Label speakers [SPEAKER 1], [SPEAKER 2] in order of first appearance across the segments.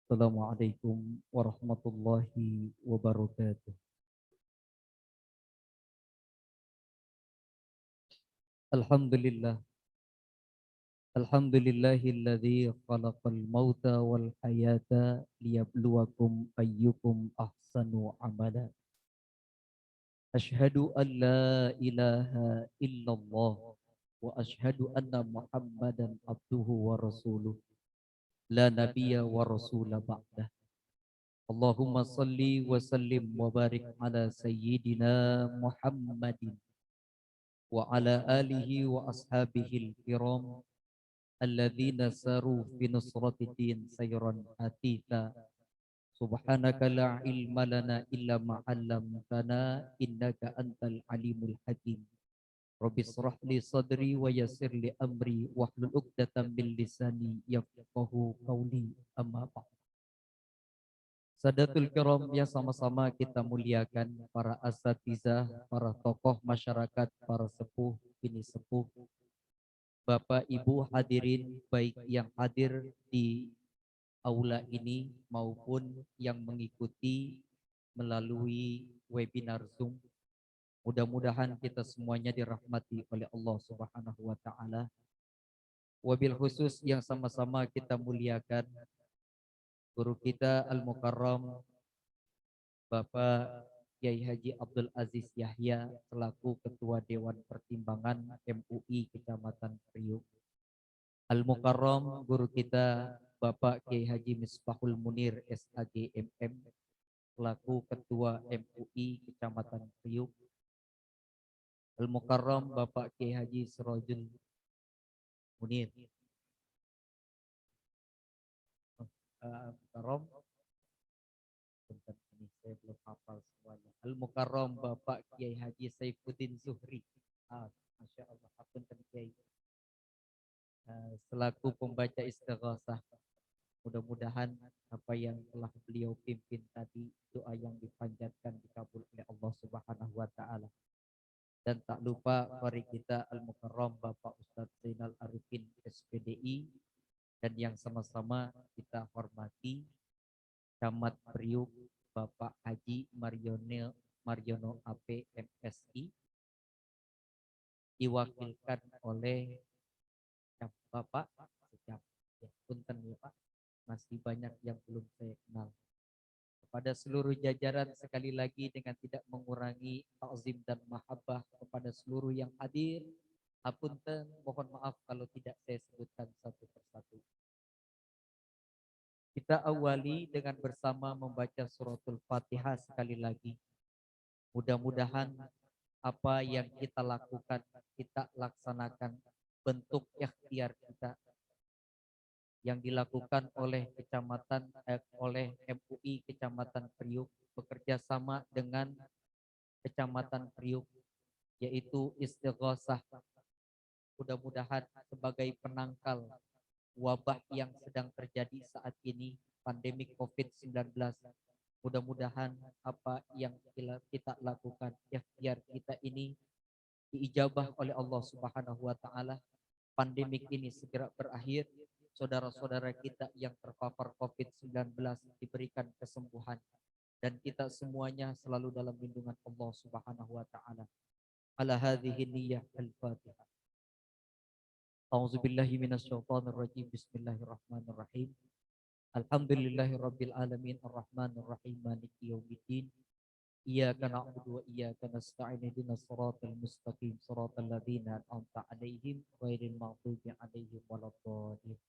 [SPEAKER 1] Assalamualaikum warahmatullahi wabarakatuh. Alhamdulillah. Alhamdulillahilladzi khalaqal mauta wal hayata liyabluwakum ayyukum ahsanu amala. Ashhadu an la ilaha illallah wa ashhadu anna Muhammadan abduhu wa rasuluh. La nabiyya wa rasula ba'dah. Allahumma salli wa sallim wa barik ala sayyidina Muhammadin wa ala alihi wa ashabihi al-kiram alladzina saru fi nusrati din sayran hatita. Subhanaka la ilma lana illa ma 'allamtana innaka antal alimul hakim. Rabbi israh li sadri wa yassir li amri wahlul 'uqdatam min lisani yafqahu qawli, amma ba'd. Sadatul kiram yang sama-sama kita muliakan, para asatizah, para tokoh masyarakat, para sepuh, bini sepuh, Bapak Ibu hadirin baik yang hadir di aula ini maupun yang mengikuti melalui webinar Zoom. Mudah-mudahan kita semuanya dirahmati oleh Allah Subhanahu wa taala. Wabil khusus yang sama-sama kita muliakan guru kita Al-Mukarram Bapak Kiai Haji Abdul Aziz Yahya selaku Ketua Dewan Pertimbangan MUI Kecamatan Priuk. Al-Mukarram guru kita Bapak Kiai Haji Misbahul Munir SAG MM selaku Ketua MUI Kecamatan Priuk. Al-Mukarram Bapak Kiai Haji Sirojul Munir. Al-Mukarram, ini saya belum hafal semuanya. Al-Mukarram Bapak Kiai Haji Saifuddin Zuhri. Masya Allah, hapunten Kiai. Selaku pembaca istighosah, mudah-mudahan apa yang telah beliau pimpin tadi, doa yang dipanjatkan dikabul oleh Allah Subhanahu wa taala. Dan tak lupa mari kita Al-Mukarram Bapak Ustadz Zainal Arifin SPDI dan yang sama-sama kita hormati Camat Priuk Bapak Haji Mariono AP MSI, diwakilkan oleh Bapak Secap. Ya, punten ya Pak, masih banyak yang belum saya kenal. Kepada seluruh jajaran sekali lagi dengan tidak mengurangi ta'zim dan mahabbah kepada seluruh yang hadir. Hapunten, mohon maaf kalau tidak saya sebutkan satu persatu. Kita awali dengan bersama membaca suratul Fatihah sekali lagi. Mudah-mudahan apa yang kita lakukan, kita laksanakan bentuk ikhtiar kita yang dilakukan oleh oleh MUI Kecamatan Priuk bekerja sama dengan Kecamatan Priuk, yaitu istighosah. Mudah-mudahan sebagai penangkal wabah yang sedang terjadi saat ini, pandemi COVID-19. Mudah-mudahan apa yang kita lakukan, ikhtiar kita ini diijabah oleh Allah Subhanahu wa taala. Pandemik ini segera berakhir. Saudara-saudara kita yang terpapar COVID-19 diberikan kesembuhan dan kita semuanya selalu dalam lindungan Allah Subhanahu wa taala. Ala hadhihi niyyah al-Fatihah. A'udzubillahi minasyaitonir rajim. Bismillahirrahmanirrahim. Alhamdulillahirabbil alamin arrahmanir rahim maliki yaumiddin. Iyyaka na'budu wa iyyaka nasta'in ihdinas siratal mustaqim siratal ladzina an'amta 'alaihim ghairil maghdubi 'alaihim waladdallin.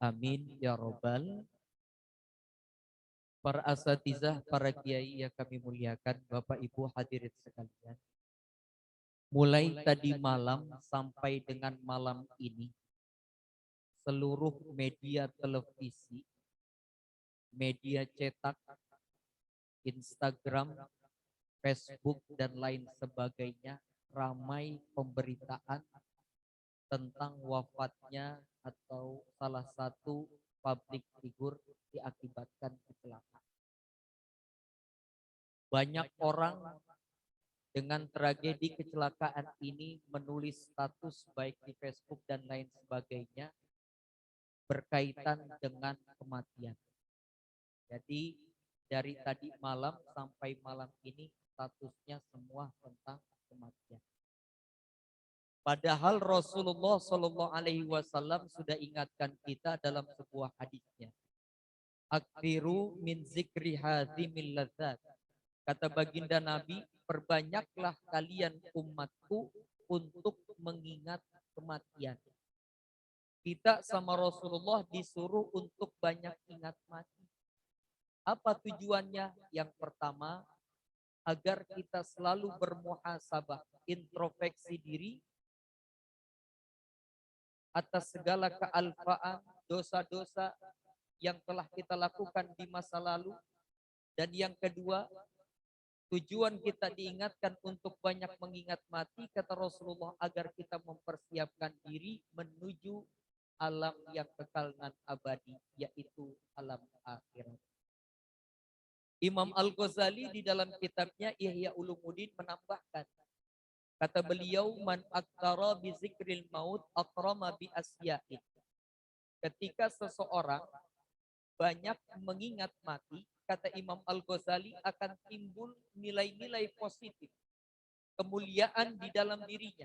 [SPEAKER 1] Amin ya rabbal. Para asatizah, para kiai yang kami muliakan, Bapak Ibu hadirin sekalian. Mulai tadi malam sampai dengan malam ini, seluruh media televisi, media cetak, Instagram, Facebook, dan lain sebagainya ramai pemberitaan tentang wafatnya atau salah satu public figure diakibatkan kecelakaan. Banyak orang dengan tragedi kecelakaan ini menulis status baik di Facebook dan lain sebagainya berkaitan dengan kematian. Jadi dari tadi malam sampai malam ini statusnya semua tentang kematian. Padahal Rasulullah Shallallahu Alaihi Wasallam sudah ingatkan kita dalam sebuah hadisnya. Aktiru min zikri hadhimil ladzat. Kata baginda Nabi, perbanyaklah kalian umatku untuk mengingat kematian. Kita sama Rasulullah disuruh untuk banyak ingat mati. Apa tujuannya? Yang pertama, agar kita selalu bermuhasabah, introspeksi diri atas segala kealfaan, dosa-dosa yang telah kita lakukan di masa lalu. Dan yang kedua, tujuan kita diingatkan untuk banyak mengingat mati, kata Rasulullah, agar kita mempersiapkan diri menuju alam yang kekal dan abadi, yaitu alam akhirat. Imam Al-Ghazali di dalam kitabnya Ihya Ulumuddin menambahkan, kata beliau, man aktsara bi zikril maut akrama bi asya'in. Ketika seseorang banyak mengingat mati, kata Imam Al-Ghazali, akan timbul nilai-nilai positif, kemuliaan di dalam dirinya.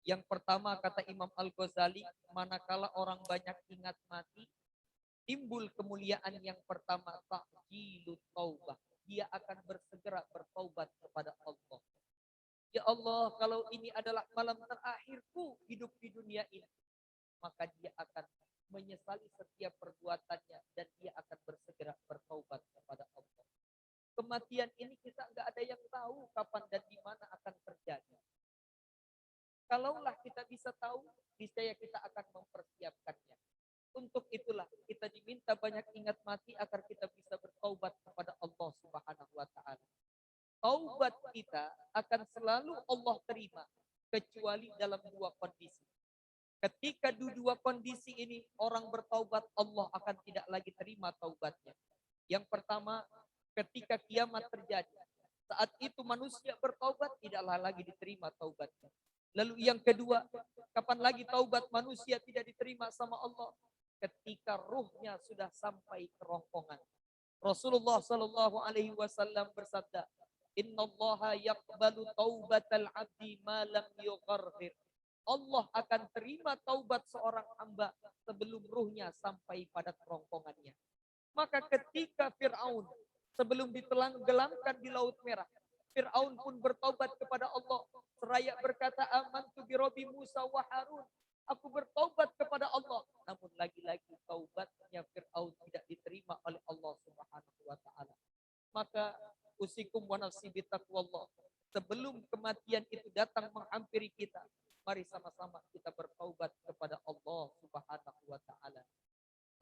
[SPEAKER 1] Yang pertama, kata Imam Al-Ghazali, manakala orang banyak ingat mati, timbul kemuliaan yang pertama, ta'jilut taubah. Dia akan bersegera bertaubat kepada Allah. Ya Allah, kalau ini adalah malam terakhirku hidup di dunia ini, maka dia akan menyesali setiap perbuatannya dan dia akan bersegera bertaubat kepada Allah. Kematian ini kita nggak ada yang tahu kapan dan di mana akan terjadi. Kalaulah kita bisa tahu, niscaya kita akan mempersiapkannya. Untuk itulah kita diminta banyak ingat mati agar kita bisa bertaubat kepada Allah Subhanahu wa taala. Taubat kita akan selalu Allah terima kecuali dalam dua kondisi. Ketika dua kondisi ini orang bertaubat, Allah akan tidak lagi terima taubatnya. Yang pertama, ketika kiamat terjadi. Saat itu manusia bertaubat, tidaklah lagi diterima taubatnya. Lalu yang kedua, kapan lagi taubat manusia tidak diterima sama Allah? Ketika ruhnya sudah sampai kerongkongan. Rasulullah Shallallahu Alaihi Wasallam bersabda, Innallaha yaqbalu taubatal abdi ma lam yugharghir. Allah akan terima taubat seorang hamba sebelum ruhnya sampai pada kerongkongannya. Maka ketika Fir'aun sebelum ditenggelamkan di Laut Merah, Fir'aun pun bertaubat kepada Allah. Seraya berkata, amantu bi Rabbi Musa wa Harun. Aku bertaubat kepada Allah. Namun lagi-lagi taubatnya Fir'aun tidak diterima oleh Allah Subhanahu wa taala. Maka usikum wa nafsi bitaqwallah. Sebelum kematian itu datang menghampiri kita, mari sama-sama kita bertaubat kepada Allah Subhanahu wa taala.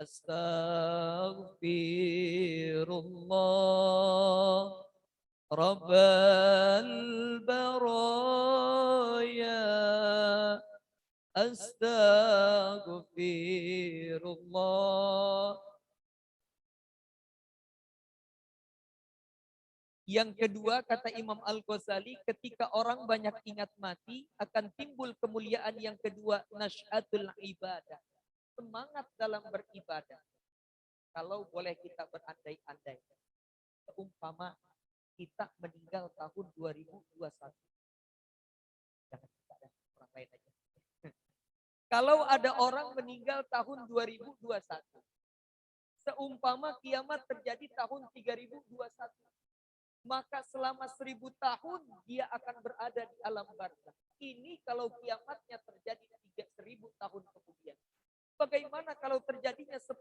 [SPEAKER 1] Astaghfirullah Rabbal baraya. Astaghfirullah. Yang kedua, kata Imam Al-Ghazali, ketika orang banyak ingat mati, akan timbul kemuliaan yang kedua, nasyatul ibadah. Semangat dalam beribadah. Kalau boleh kita berandai-andai. Seumpama kita meninggal tahun 2021. Jangan kita ada orang lain aja. Kalau ada orang meninggal tahun 2021. Seumpama kiamat terjadi tahun 3021. Maka selama 1000 tahun dia akan berada di alam barzakh. Ini kalau kiamatnya terjadi 1000 tahun kemudian. Bagaimana kalau terjadinya 10.000,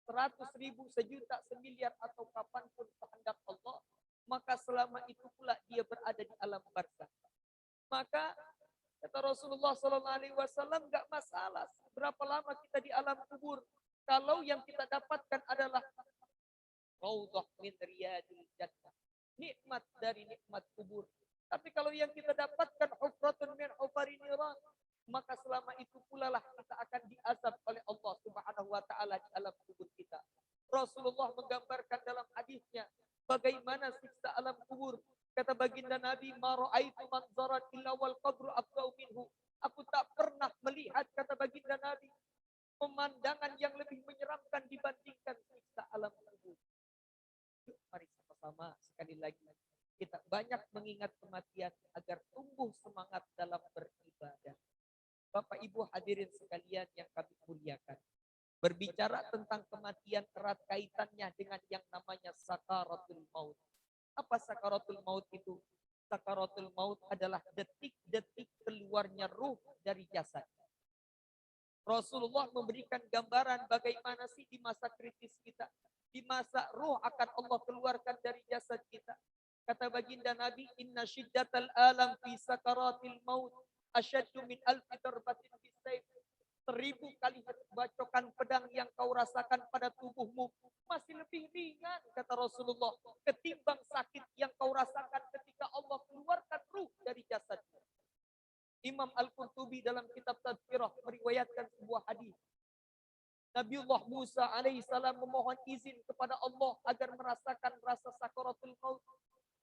[SPEAKER 1] 100.000, sejuta, semiliar atau kapanpun kehendak Allah? Maka selama itu pula dia berada di alam barzakh. Maka kata Rasulullah SAW, nggak masalah berapa lama kita di alam kubur. Kalau yang kita dapatkan adalah raudhah min riyadil jannah, nikmat dari nikmat kubur. Tapi kalau yang kita dapatkan hufratun min hufarin niran, maka selama itu pula lah kita akan diazab oleh Allah Subhanahu wa taala di alam kubur kita. Rasulullah menggambarkan dalam hadisnya bagaimana siksa alam kubur. Kata baginda Nabi, ma ra'aitu manzaran illa wal qabru afdau minhu. Aku tak pernah melihat, kata baginda Nabi, pemandangan yang lebih menyeramkan dibandingkan siksa alam kubur. Mari sama-sama sekali lagi kita banyak mengingat kematian agar tumbuh semangat dalam beribadah. Bapak Ibu hadirin sekalian yang kami muliakan. Berbicara tentang kematian erat kaitannya dengan yang namanya sakaratul maut. Apa sakaratul maut itu? Sakaratul maut adalah detik-detik keluarnya ruh dari jasad. Rasulullah memberikan gambaran bagaimana sih di masa kritis kita. Di masa ruh akan Allah keluarkan dari jasad kita. Kata baginda Nabi, inna syiddatal alam fi sakaratil maut asyaddu min alfi darbatin bisayf. 1000 kali bacokan pedang yang kau rasakan pada tubuhmu masih lebih ringan, kata Rasulullah, ketimbang sakit yang kau rasakan ketika Allah keluarkan ruh dari jasadmu. Imam Al-Qurtubi dalam kitab Tadhkirah meriwayatkan sebuah hadis. Nabiullah Musa alaihissalam memohon izin kepada Allah agar merasakan rasa sakaratul maut.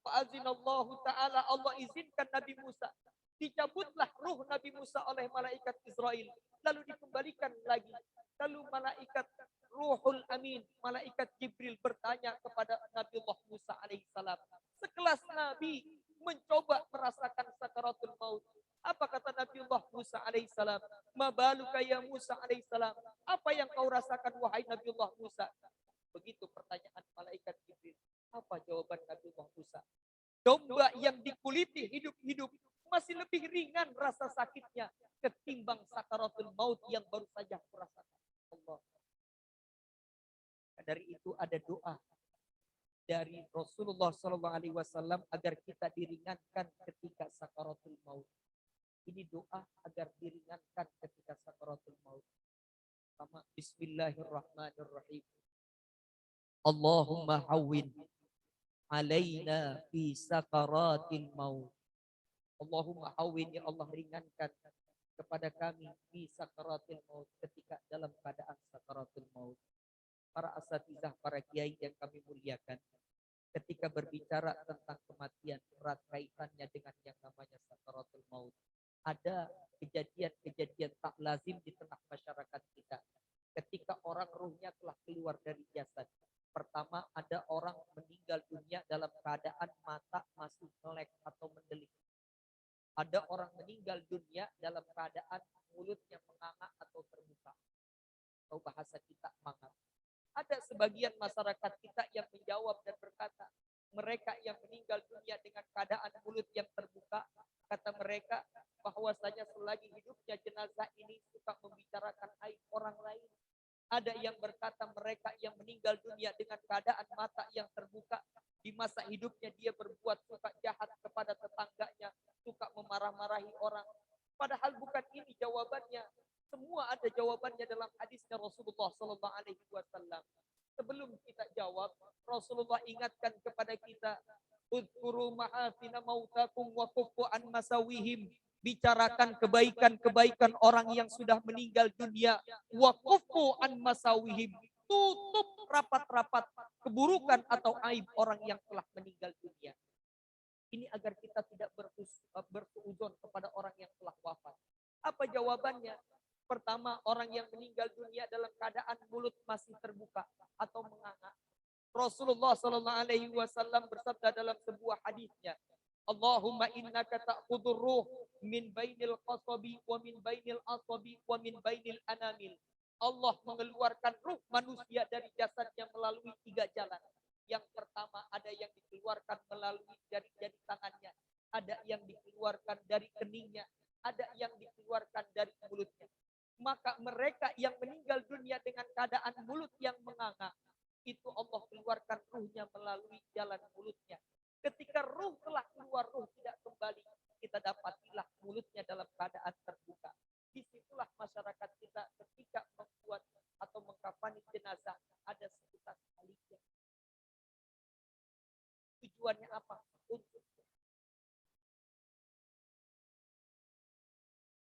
[SPEAKER 1] Fa'azinallahu ta'ala, Allah izinkan Nabi Musa. Dicabutlah ruh Nabi Musa oleh malaikat Israel. Lalu dikembalikan lagi. Lalu malaikat Ruhul Amin, malaikat Jibril bertanya kepada Nabiullah Musa alaihissalam. Sekelas Nabi mencoba merasakan sakaratul maut. Apa kata Nabiullah Musa alaihissalam? Mabaluka ya Musa alaihissalam. Apa yang kau rasakan wahai Nabiullah Musa? Begitu pertanyaan malaikat Jibril. Apa jawaban Nabiullah Musa? Domba yang dikuliti hidup-hidup masih lebih ringan rasa sakitnya ketimbang sakaratul maut yang baru saja kurasakan. Allah. Dari itu ada doa dari Rasulullah SAW agar kita diringankan ketika sakaratul maut. Ini doa agar diringankan ketika sakaratul maut. Sama Bismillahirrahmanirrahim. Allahumma hawwin alaina fi sakaratil maut. Allahumma hawwin, ya Allah ringankan kepada kami fi sakaratil maut, ketika dalam keadaan sakaratul maut. Para asatizah, para kiai yang kami muliakan, ketika berbicara tentang kematian erat kaitannya dengan yang namanya sakaratul maut. Ada kejadian-kejadian tak lazim di tengah masyarakat kita. Ketika orang ruhnya telah keluar dari jasad. Pertama, ada orang meninggal dunia dalam keadaan mata masih melek atau mendelik. Ada orang meninggal dunia dalam keadaan mulutnya menganga atau terbuka. Atau bahasa kita mangap. Ada sebagian masyarakat kita yang menjawab dan berkata, mereka yang meninggal dunia dengan keadaan mulut yang terbuka, kata mereka bahwasanya selagi hidupnya jenazah ini suka membicarakan aib orang lain. Ada yang berkata mereka yang meninggal dunia dengan keadaan mata yang terbuka, di masa hidupnya dia berbuat suka jahat kepada tetangganya, suka memarah-marahi orang. Padahal bukan ini jawabannya. Semua ada jawabannya dalam hadisnya Rasulullah SAW. Sebelum kita jawab, Rasulullah ingatkan kepada kita, udhkuru ma'afina mautakum wa kuffu an masawihim. Bicarakan kebaikan-kebaikan orang yang sudah meninggal dunia. Wa kuffu an masawihim. Tutup rapat-rapat keburukan atau aib orang yang telah meninggal dunia. Ini agar kita tidak bersuudzon kepada orang yang telah wafat. Apa jawabannya? Pertama, orang yang meninggal dunia dalam keadaan mulut masih terbuka atau menganga. Rasulullah SAW bersabda dalam sebuah hadisnya, Allahumma innaka ta'khudhur ruh min bainil qasabi wa min bainil asabi wa min bainil anamil. Allah mengeluarkan ruh manusia dari jasadnya melalui 3 jalan. Yang pertama, ada yang dikeluarkan melalui jari-jari tangannya, ada yang dikeluarkan dari keningnya, ada yang dikeluarkan dari mulutnya. Maka mereka yang meninggal dunia dengan keadaan mulut yang menganga, itu Allah keluarkan ruhnya melalui jalan mulutnya. Ketika ruh telah keluar, ruh tidak kembali, kita dapatilah mulutnya dalam keadaan terbuka. Disitulah masyarakat kita ketika membuat atau mengkafani jenazah ada sebutan talinya. Tujuannya apa? Untuk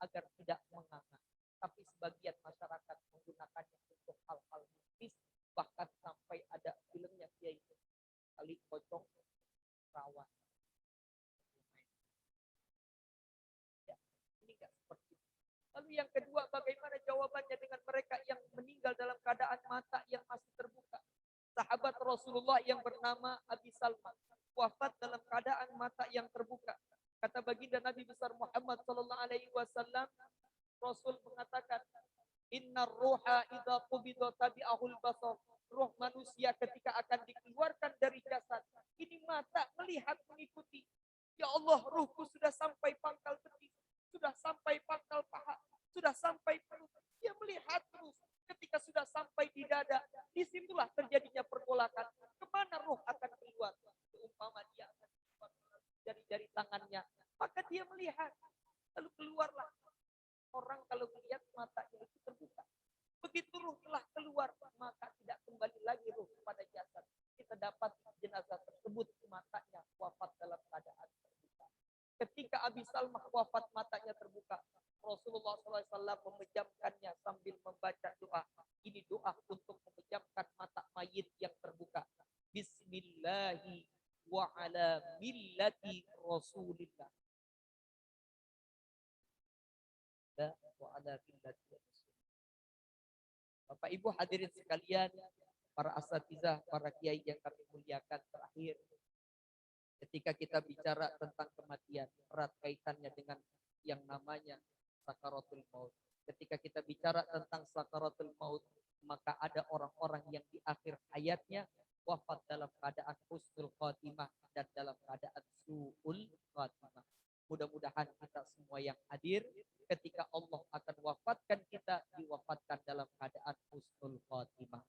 [SPEAKER 1] agar tidak menganga. Tapi sebagian masyarakat menggunakannya untuk hal-hal mistis, bahkan sampai ada filmnya, yaitu kali pocong rawan. Ya, ini enggak seperti itu. Lalu yang kedua, bagaimana jawabannya dengan mereka yang meninggal dalam keadaan mata yang masih terbuka? Sahabat Rasul
[SPEAKER 2] Rasulullah yang bernama Abi Salman wafat dalam keadaan mata yang terbuka. Kata baginda Nabi besar Muhammad sallallahu alaihi wasallam, Rasul mengatakan, "Innar ruha idza qubida tabi'ahul basar." Roh manusia ketika akan dikeluarkan dari jasad, ini mata melihat mengikuti. Ya Allah, ruhku sudah sampai pangkal betis, sudah sampai pangkal paha, sudah sampai perut. Dia melihat terus. Ketika sudah sampai di dada, disitulah terjadinya pergolakan. Kemana roh akan keluar? Seumpama dia akan keluar dari jari tangannya, maka dia melihat. Lalu keluarlah. Orang kalau melihat matanya itu terbuka. Begitu ruh telah keluar, maka tidak kembali lagi ruh kepada jasad. Kita dapat jenazah tersebut matanya wafat dalam keadaan terbuka. Ketika Abi Salmah wafat matanya terbuka, Rasulullah SAW memejamkannya sambil membaca doa. Ini doa untuk memejamkan mata mayit yang terbuka. Bismillahi wa ala millati Rasulillah. Wa ala millati Rasulillah. Bapak Ibu hadirin sekalian, para asatizah, para kiai yang kami muliakan, terakhir ketika kita bicara tentang kematian, erat kaitannya dengan yang namanya sakaratul maut. Ketika kita bicara tentang sakaratul maut, maka ada orang-orang yang di akhir hayatnya wafat dalam keadaan husnul khatimah dan dalam keadaan su'ul khatimah. Mudah-mudahan kita semua yang hadir ketika Allah akan wafatkan kita, diwafatkan dalam keadaan husnul khatimah.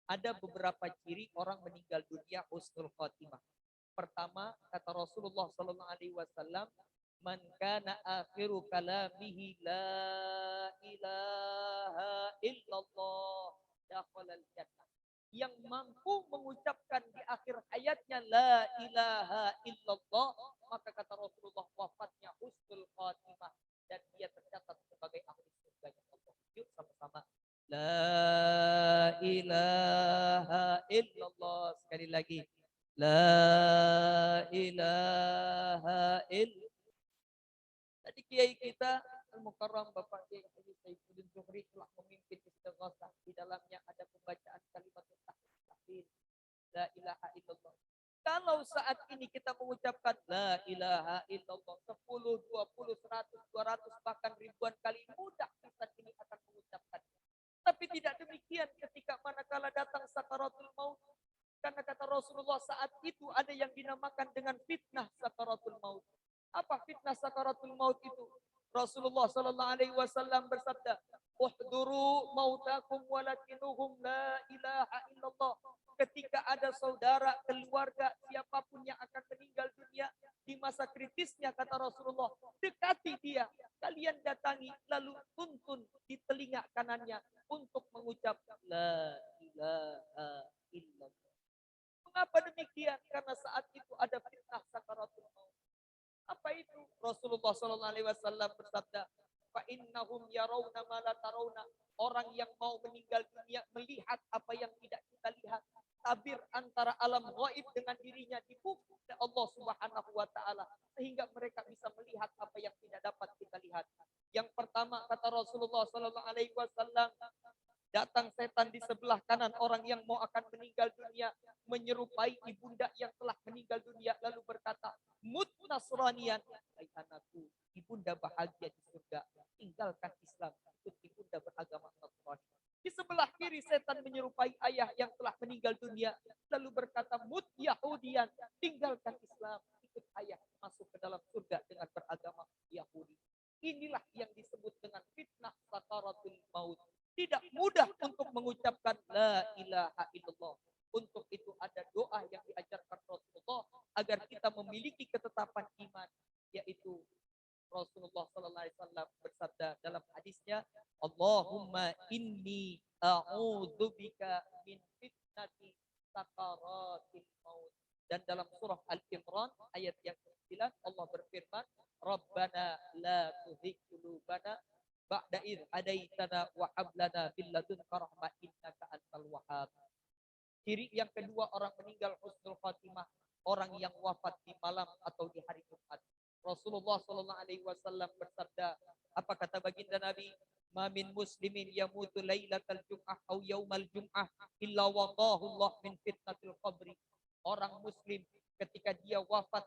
[SPEAKER 2] Ada beberapa ciri orang meninggal dunia husnul khatimah. Pertama, kata Rasulullah SAW, man kana akhiru kalamihi la ilaha illallah dakhalal jannah. Yang mampu mengucapkan di akhir hayatnya la ilaha illallah, maka kata Rasulullah wafatnya husnul khatimah dan dia tercatat sebagai ahli surga Allah. Yuk sama-sama. La ilaha illallah. Sekali lagi. La ilaha illallah. Tadi kiai kita Al-Mukarram Bapak Kiai Haji Saifuddin Zuhri telah memimpin istighosah. Di dalamnya ada pembacaan kalimat tahmid. La ilaha illallah. Kalau saat ini kita mengucapkan la ilaha illallah 10, 20, 100, 200 bahkan ribuan kali, mudah kita ini akan mengucapkan. Tapi tidak demikian ketika manakala datang sakaratul maut. Karena kata Rasulullah saat itu ada yang dinamakan dengan fitnah sakaratul maut. Apa fitnah sakaratul maut itu? Rasulullah sallallahu alaihi wasallam bersabda, "Uhduru mautakum walakinuhum la ilaha illallah." Ketika ada saudara, keluarga, siapapun yang akan meninggal dunia di masa kritisnya, kata Rasulullah, dekati dia, kalian datangi, lalu tuntun di telinga kanannya untuk mengucap la ilaha illallah. Mengapa demikian? Karena saat itu ada fitnah sakaratul maut. Apa itu? Rasulullah SAW bersabda, fa innahum yarawna ma la tarawna. Orang yang mau meninggal dunia melihat apa yang tidak kita lihat. Tabir antara alam gaib dengan dirinya dibuka oleh Allah Subhanahu wa taala sehingga mereka bisa melihat apa yang tidak dapat kita lihat. Yang pertama kata Rasulullah SAW, datang setan di sebelah kanan orang yang mau akan meninggal dunia, menyerupai ibunda yang telah meninggal dunia, lalu berkata, "Mut Nasranian." Hai anakku, ibunda bahagia di surga, tinggalkan Islam, ikut ibunda beragama Nasrani. Di sebelah kiri setan menyerupai ayah yang telah meninggal dunia, lalu berkata, "Mut Yahudian." Tinggalkan Islam, ikut ayah masuk ke dalam surga dengan beragama Yahudi. Inilah yang disebut dengan fitnah sakaratul maut. Tidak mudah untuk mengucapkan la ilaha illallah. Untuk itu ada doa yang diajarkan Rasulullah agar kita memiliki ketetapan iman, yaitu Rasulullah sallallahu alaihi wasallam bersabda dalam hadisnya, "Allahumma inni a'udzubika min fitnati sakaratil maut." Dan dalam surah Al-Imran ayat yang ke-9 Allah berfirman, "Rabbana la tuzigh qulubana ba'da idh hadaitana wa hab lana min ladunka rahmah innaka antal wahhab." Ciri yang kedua orang meninggal husnul khatimah, orang yang wafat di malam atau di hari Jumat. Rasulullah sallallahu alaihi wasallam bersabda, apa kata baginda Nabi? Ma min muslimin yamutu lailatal jum'ah au yaumal jum'ah illa waqahu Allah min fitnatil qabri. Orang muslim ketika dia wafat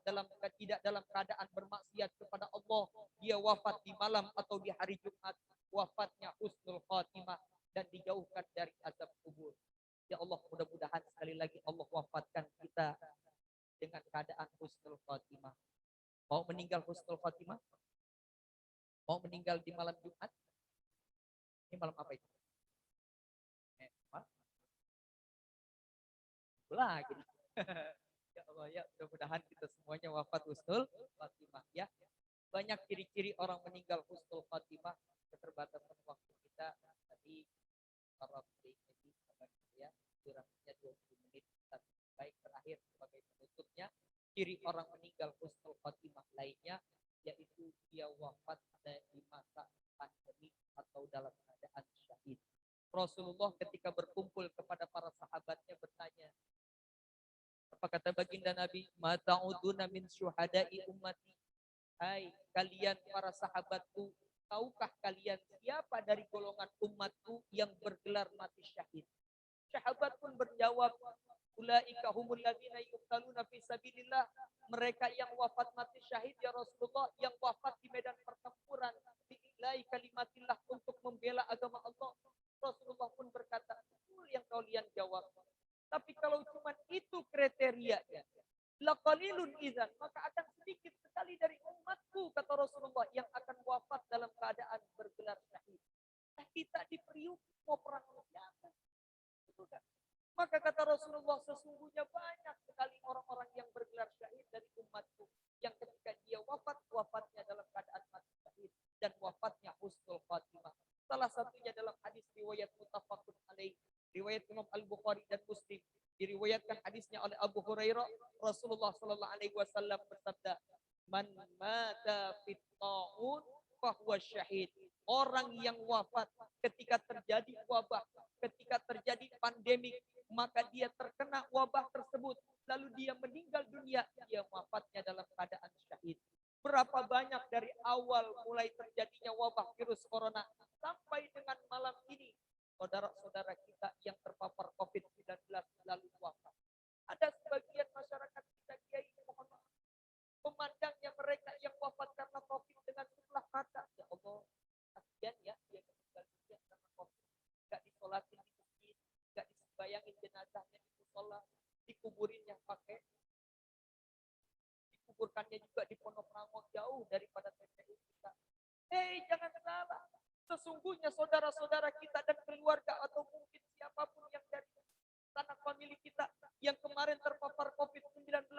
[SPEAKER 2] tidak dalam keadaan bermaksiat kepada Allah, dia wafat di malam atau di hari Jumat, wafatnya husnul khatimah dan dijauhkan dari azab kubur. Ya Allah, mudah-mudahan sekali lagi Allah wafatkan kita dengan keadaan husnul khatimah. Mau meninggal husnul khatimah? Mau meninggal di malam Jumat? Ini malam apa itu? Lagi. Ya Allah, ya mudah-mudahan kita semuanya wafat husnul khatimah ya. Banyak ciri-ciri orang meninggal husnul khatimah, keterbatasan waktu kita tadi para ya durasinya 20 menit. Baik, terakhir sebagai penutupnya, ciri orang meninggal husnul khatimah lainnya yaitu dia wafat di masa pandemi atau dalam keadaan syahid. Rasulullah ketika berkumpul kepada para sahabatnya bertanya, apa kata baginda Nabi? Mata'uduna min syuhada'i ummati. Hai kalian para sahabatku, tahukah kalian siapa dari golongan umatku yang bergelar mati syahid? Sahabat pun berjawab, ulaika humul ladzina yuqtaluna fi sabilillah. Mereka yang wafat mati syahid ya Rasulullah, yang wafat di medan pertempuran bi'ilahi kalimatillah, untuk membela agama Allah. Rasulullah pun berkata, betul yang kalian jawab. Tapi kalau cuma itu kriterianya, laqalilun idzan, maka akan sedikit sekali dari umatku, kata Rasulullah, yang akan wafat dalam keadaan bergelar syahid. Nah, kita di Priuk mau perang siapa? Betul kan? Maka kata Rasulullah, sesungguhnya banyak sekali orang-orang yang bergelar syahid dari umatku, yang ketika dia wafat, wafatnya dalam keadaan mati syahid dan wafatnya husnul khatimah. Salah satunya dalam hadis riwayat muttafaqun alaih, riwayat Imam Al-Bukhari dan Muslim, diriwayatkan hadisnya oleh Abu Hurairah. Rasulullah sallallahu alaihi wasallam bersabda, "Man mata fit ta'un fahuwa syahid." Orang yang wafat ketika terjadi wabah, ketika terjadi pandemi, maka dia terkena wabah tersebut, lalu dia meninggal dunia, dia wafatnya dalam keadaan syahid. Berapa banyak dari awal mulai terjadinya wabah virus corona sampai dengan malam ini, saudara-saudara kita yang terpapar COVID-19 lalu wafat. Ada sebagian masyarakat kita, kiai, mohon maaf, memandangnya mereka yang wafat karena COVID dengan sebelah mata. Ya Allah, kasihan ya, dia meninggal dunia karena COVID. Gak disolatin di masjid, gak dibayangin jenazahnya di musola, dikuburinnya dikuburkannya juga di Pondok Rangon, jauh daripada TPU kita. Hei, jangan salah. Sesungguhnya saudara-saudara kita dan keluarga atau mungkin siapapun yang dari sanak famili kita yang kemarin terpapar COVID-19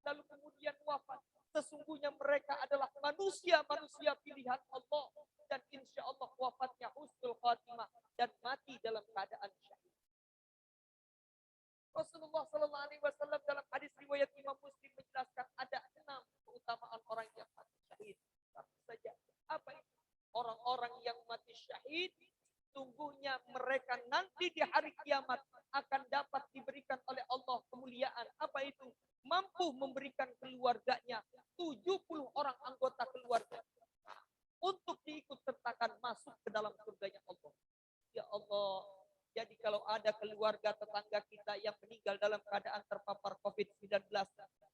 [SPEAKER 2] lalu kemudian wafat, sesungguhnya mereka adalah manusia-manusia pilihan Allah, dan insya Allah wafatnya husnul khatimah dan mati dalam keadaan syahid. Rasulullah sallallahu alaihi wasallam dalam hadis riwayat Imam Muslim menjelaskan ada 6 keutamaan orang yang mati syahid. Satu saja, apa itu? Orang-orang yang mati syahid, sungguhnya mereka nanti di hari kiamat akan dapat diberikan oleh Allah kemuliaan. Apa itu? Mampu memberikan keluarganya 70 orang anggota keluarga untuk diikut sertakan masuk ke dalam surganya Allah. Ya Allah, jadi kalau ada keluarga tetangga kita yang meninggal dalam keadaan terpapar COVID-19,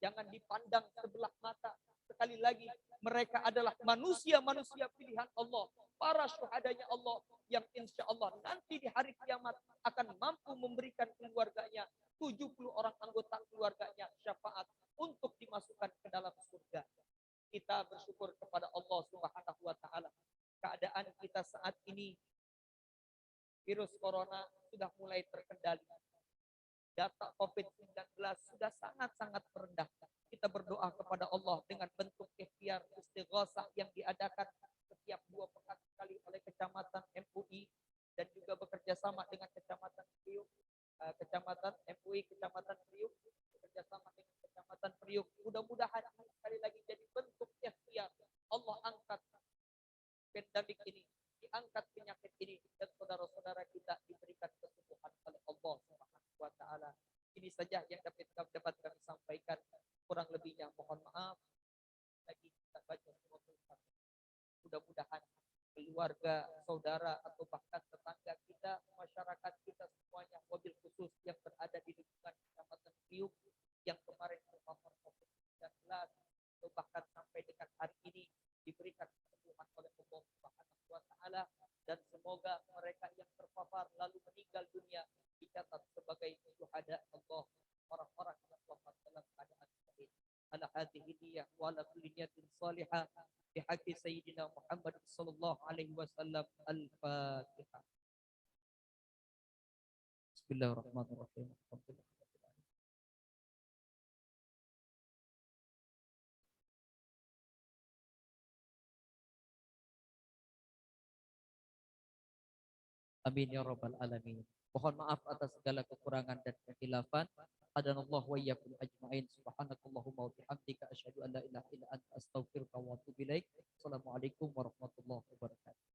[SPEAKER 2] jangan dipandang sebelah mata. Sekali lagi, mereka adalah manusia-manusia pilihan Allah, para syuhadanya Allah, yang insya Allah nanti di hari kiamat akan mampu memberikan keluarganya, 70 orang anggota keluarganya syafaat untuk dimasukkan ke dalam surga. Kita bersyukur kepada Allah Subhanahu wa taala. Keadaan kita saat ini, virus corona sudah mulai terkendali. Data COVID-19 sudah sangat-sangat merendah. Kita berdoa kepada Allah dengan bentuk ikhtiar istighosah yang diadakan setiap 2 pekan sekali oleh Kecamatan MUI dan juga bekerja sama dengan Kecamatan Priuk, Kecamatan MUI, Kecamatan Priuk, bekerja sama dengan Kecamatan Priuk. Mudah-mudahan sekali lagi jadi bentuk ikhtiar. Allah angkat pandemik ini, diangkat penyakit ini, dan saudara-saudara kita diberikan kesembuhan oleh Allah Subhanahu wa taala. Ini saja yang dapat kami sampaikan. Kurang lebihnya mohon maaf. Lagi kita baca suratul Fatihah. Mudah-mudahan keluarga, saudara saudara atau bahkan tetangga kita, masyarakat kita semuanya, wabil khusus yang berada di lingkungan Kecamatan Priuk yang kemarin terpapar COVID-19 atau bahkan sampai dengan hari ini diberikan kesembuhan oleh Allah Subhanahu wa taala, dan semoga mereka yang terpapar lalu meninggal dunia dicatat sebagai syuhada Allah, orang-orang yang wafat dalam keadaan syahid. Ala hadhihi niyyah wa ala kulli niyatin salihah bihaqqi sayyidina Muhammad sallallahu alaihi wasallam. Al-Fatihah. Bismillahirrahmanirrahim. Amin ya rabbal alamin. Mohon maaf atas segala kekurangan dan kekhilafan. Hadanallahu wa iyyakum ajmain. Subhanakallahumma wa bihamdika asyhadu an la ilaha illa anta astaghfiruka wa atubu ilaik. Assalamualaikum warahmatullahi wabarakatuh.